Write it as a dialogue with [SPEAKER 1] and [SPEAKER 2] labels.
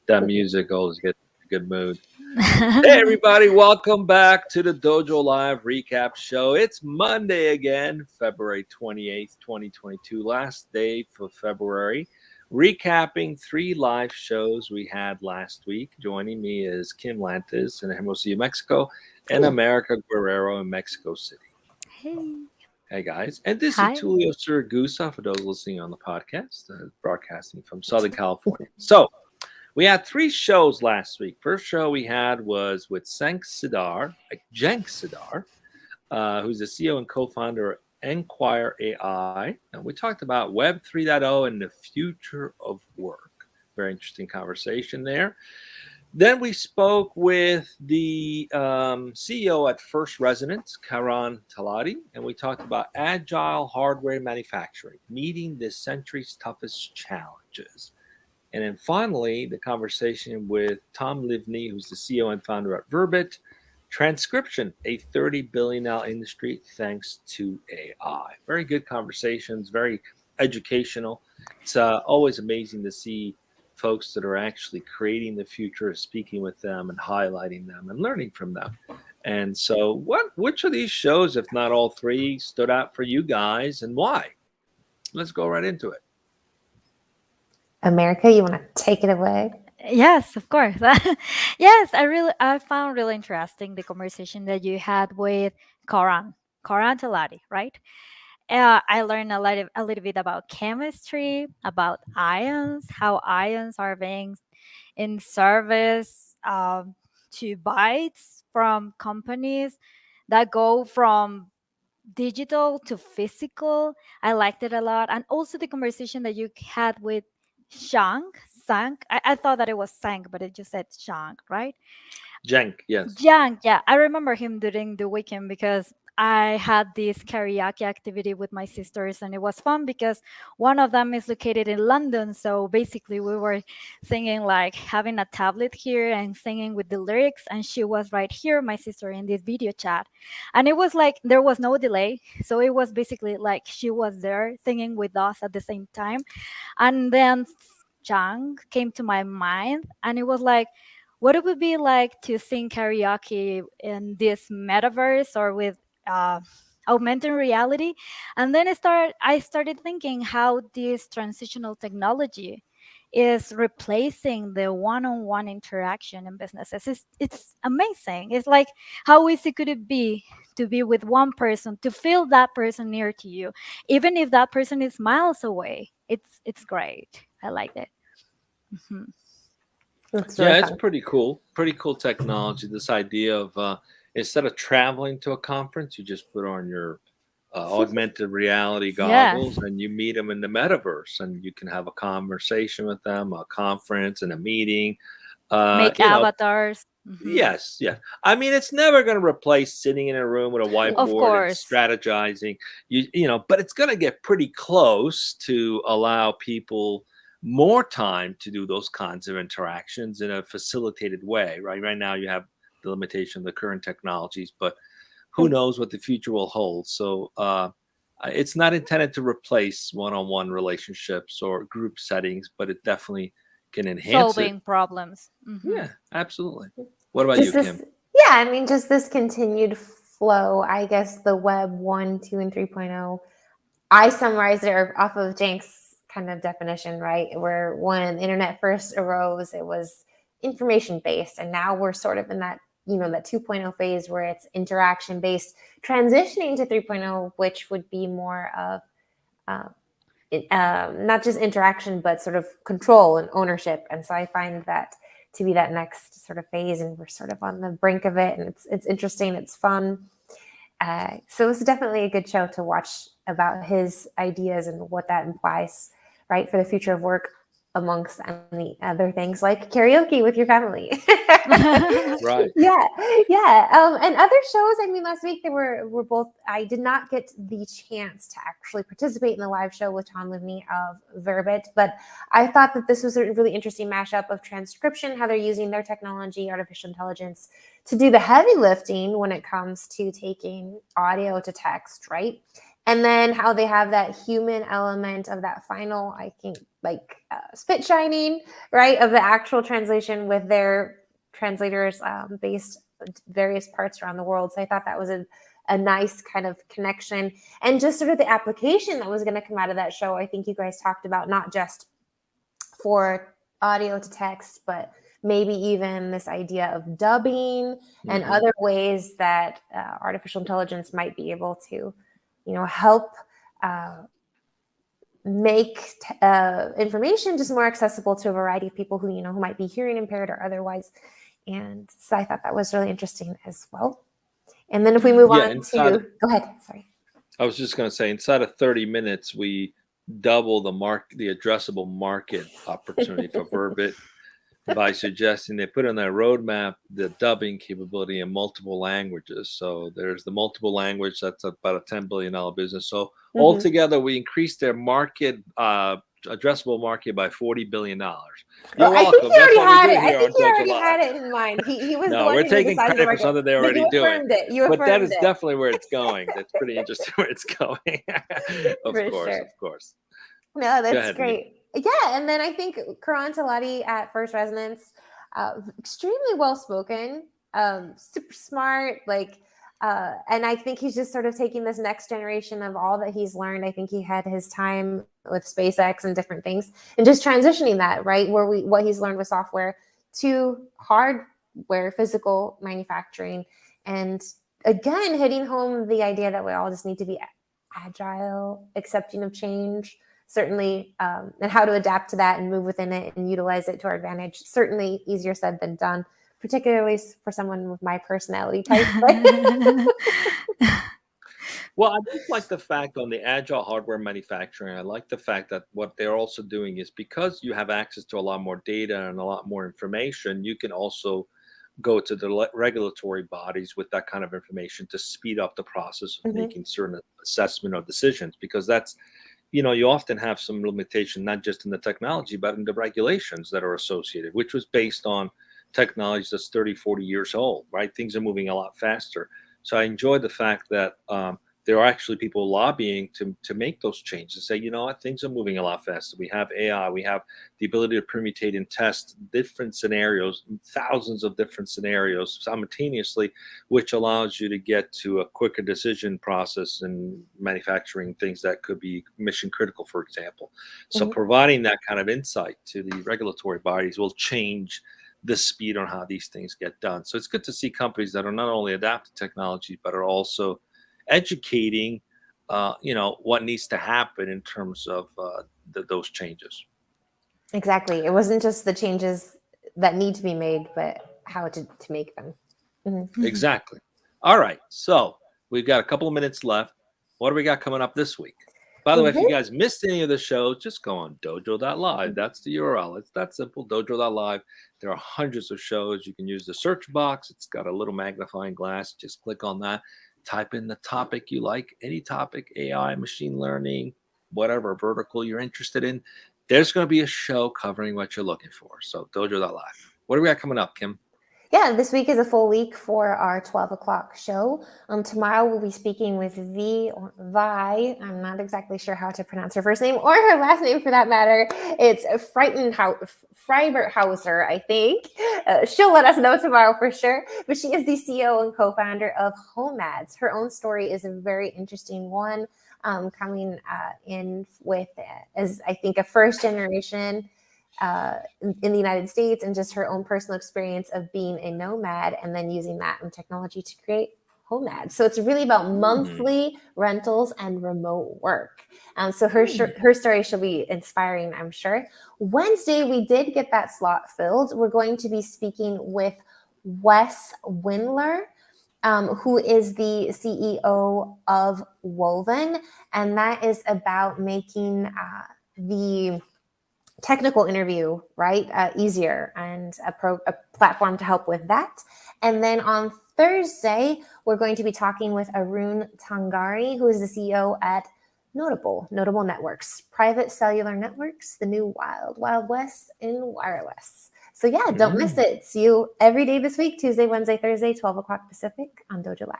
[SPEAKER 1] That music always gets a good mood. Hey, everybody, welcome back to the Dojo Live recap show. It's Monday again, February 28th, 2022, last day for February. Recapping 3 live shows we had last week. Joining me is Kim Lantis in Hermosillo, Mexico, and America Guerrero in Mexico City.
[SPEAKER 2] Hey.
[SPEAKER 1] Hey, guys. And this is
[SPEAKER 2] Hi.
[SPEAKER 1] Tulio Siragusa for those listening on the podcast, broadcasting from Southern California. So, we had 3 shows last week. First show we had was with Cenk Sidar, Cenk Sidar, who's the CEO and co-founder of Enquire AI. And we talked about Web 3.0 and the future of work. Very interesting conversation there. Then we spoke with the CEO at First Resonance, Karan Talati, and we talked about agile hardware manufacturing, meeting this century's toughest challenges. And then finally, the conversation with Tom Livne, who's the CEO and founder at Verbit, Transcription, a $30 billion industry thanks to AI. Very good conversations, very educational. It's always amazing to see folks that are actually creating the future, speaking with them and highlighting them and learning from them. And so, which of these shows, if not all 3, stood out for you guys and why? Let's go right into it.
[SPEAKER 3] America, you want to take it away?
[SPEAKER 2] Yes, of course. Yes, I found really interesting the conversation that you had with Karan Talati, right? I learned a little bit about chemistry, about ions, how ions are being in service to bytes from companies that go from digital to physical. I liked it a lot. And also the conversation that you had with Sank. I thought that it was Sank, but it just said Shank, right?
[SPEAKER 1] Cenk, yes.
[SPEAKER 2] Cenk, yeah. I remember him during the weekend because I had this karaoke activity with my sisters and it was fun because one of them is located in London. So basically we were singing like having a tablet here and singing with the lyrics and she was right here, my sister, in this video chat. And it was like there was no delay. So it was basically like she was there singing with us at the same time. And then Chang came to my mind and it was like, what it would be like to sing karaoke in this metaverse or with augmented reality. And then I started thinking how this transitional technology is replacing the one-on-one interaction in businesses. It's amazing. It's like, how easy could it be to be with one person, to feel that person near to you, even if that person is miles away. It's great. I like it. Mhm.
[SPEAKER 3] It's really
[SPEAKER 1] It's
[SPEAKER 3] fun.
[SPEAKER 1] pretty cool. Pretty cool technology. This idea of instead of traveling to a conference, you just put on your augmented reality
[SPEAKER 2] Yes.
[SPEAKER 1] goggles and you meet them in the metaverse, and you can have a conversation with them, a conference and a meeting.
[SPEAKER 2] Make
[SPEAKER 1] You know,
[SPEAKER 2] avatars. Hmm.
[SPEAKER 1] yes, yeah. I mean, it's never going to replace sitting in a room with a
[SPEAKER 2] Of
[SPEAKER 1] whiteboard and
[SPEAKER 2] course.
[SPEAKER 1] strategizing. But it's going to get pretty close to allow people more time to do those kinds of interactions in a facilitated way. Right now, you have the limitation of the current technologies, but who knows what the future will hold. So it's not intended to replace one-on-one relationships or group settings, but it definitely can enhance it.
[SPEAKER 2] Solving problems. Hmm.
[SPEAKER 1] Yeah, absolutely. What about you,
[SPEAKER 3] Just
[SPEAKER 1] Kim?
[SPEAKER 3] this, yeah, I mean, just this continued flow. I guess the web 1, 2, and 3.0. I summarized it off of Cenk's kind of definition, right? Where when the internet first arose, it was information based, and now we're sort of in that that 2.0 phase where it's interaction based, transitioning to 3.0, which would be more of not just interaction, but sort of control and ownership. And so I find that to be that next sort of phase, and we're sort of on the brink of it, and it's interesting, it's fun. So it's definitely a good show to watch about his ideas and what that implies, right, for the future of work, amongst any other things like karaoke with your family.
[SPEAKER 1] Right.
[SPEAKER 3] Yeah. And other shows, I mean, last week they were both, I did not get the chance to actually participate in the live show with Tom Livne of Verbit, but I thought that this was a really interesting mashup of transcription, how they're using their technology, artificial intelligence, to do the heavy lifting when it comes to taking audio to text, right? And then how they have that human element of that final, I think, like spit shining, right, of the actual translation with their translators based various parts around the world. So I thought that was a nice kind of connection, and just sort of the application that was going to come out of that show. I think you guys talked about not just for audio to text, but maybe even this idea of dubbing and other ways that artificial intelligence might be able to, help make information just more accessible to a variety of people who might be hearing impaired or otherwise. And so I thought that was really interesting as well. And then if we move on to, go ahead. Sorry.
[SPEAKER 1] I was just going to say, inside of 30 minutes, we double the addressable market opportunity for Verbit by suggesting they put on their roadmap the dubbing capability in multiple languages. So there's the multiple language, that's about a $10 billion business. So altogether, we increased their market, addressable market by $40 billion. You're welcome.
[SPEAKER 3] I think he already had it in mind. He was
[SPEAKER 1] no, we're taking credit for something they're already doing.
[SPEAKER 3] But
[SPEAKER 1] that is definitely where it's going. That's pretty interesting where it's going. Of course.
[SPEAKER 3] No, that's great. Yeah, and then I think Karan Talati at First Resonance, extremely well spoken, super smart, and I think he's just sort of taking this next generation of all that he's learned. I think he had his time with SpaceX and different things, and just transitioning that, right, what he's learned with software to hardware, physical manufacturing, and again hitting home the idea that we all just need to be agile, accepting of change. Certainly, and how to adapt to that and move within it and utilize it to our advantage. Certainly easier said than done, particularly for someone with my personality type.
[SPEAKER 1] Well, I just like the fact on the agile hardware manufacturing, I like the fact that what they're also doing is because you have access to a lot more data and a lot more information, you can also go to the regulatory bodies with that kind of information to speed up the process of making certain assessment of decisions, because that's, you often have some limitation, not just in the technology, but in the regulations that are associated, which was based on technology that's 30, 40 years old, right? Things are moving a lot faster. So I enjoy the fact that there are actually people lobbying to make those changes, say, what, things are moving a lot faster. We have AI, we have the ability to permutate and test different scenarios, thousands of different scenarios simultaneously, which allows you to get to a quicker decision process in manufacturing things that could be mission critical, for example. So providing that kind of insight to the regulatory bodies will change the speed on how these things get done. So it's good to see companies that are not only adapting technology, but are also educating, what needs to happen in terms of those changes.
[SPEAKER 3] Exactly. It wasn't just the changes that need to be made, but how to make them.
[SPEAKER 1] Exactly. All right. So we've got a couple of minutes left. What do we got coming up this week? By the way, if you guys missed any of the shows, just go on dojo.live. That's the URL. It's that simple, dojo.live. There are hundreds of shows. You can use the search box. It's got a little magnifying glass. Just click on that. Type in the topic you like, any topic, AI, machine learning, whatever vertical you're interested in. There's going to be a show covering what you're looking for. So dojo.live. What do we got coming up, Kim?
[SPEAKER 3] Yeah, this week is a full week for our 12 o'clock show. Tomorrow we'll be speaking with Vi. I'm not exactly sure how to pronounce her first name or her last name for that matter. It's Freiberthauser, I think. She'll let us know tomorrow for sure. But she is the CEO and co-founder of Homads. Her own story is a very interesting one, coming in with, as I think, a first generation in the United States, and just her own personal experience of being a nomad and then using that in technology to create Homads. So it's really about monthly rentals and remote work. So her story should be inspiring, I'm sure. Wednesday, we did get that slot filled. We're going to be speaking with Wes Windler, who is the CEO of Woven, and that is about making the technical interview, right, easier, and a platform to help with that. And then on Thursday, we're going to be talking with Arun Tangari, who is the CEO at Notable Networks, private cellular networks, the new wild west in wireless. So yeah, don't miss it. See you every day this week, Tuesday, Wednesday, Thursday, 12 o'clock Pacific on Dojo Live.